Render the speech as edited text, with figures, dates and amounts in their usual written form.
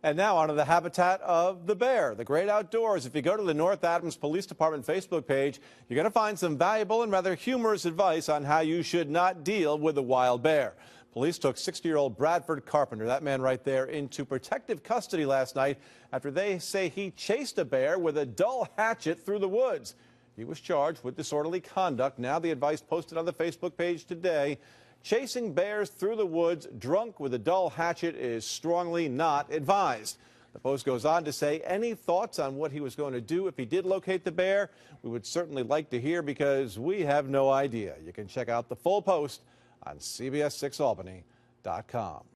And now onto the habitat of the bear, the great outdoors. If you go to the North Adams Police Department Facebook page, you're going to find some valuable and rather humorous advice on how you should not deal with a wild bear. Police took 60-year-old Bradford Carpenter, that man right there, into protective custody last night after they say he chased a bear with a dull hatchet through the woods. He was charged with disorderly conduct. Now the advice posted on the Facebook page today. Chasing bears through the woods drunk with a dull hatchet is strongly not advised. The post goes on to say any thoughts on what he was going to do if he did locate the bear, we would certainly like to hear because we have no idea. You can check out the full post on CBS6Albany.com.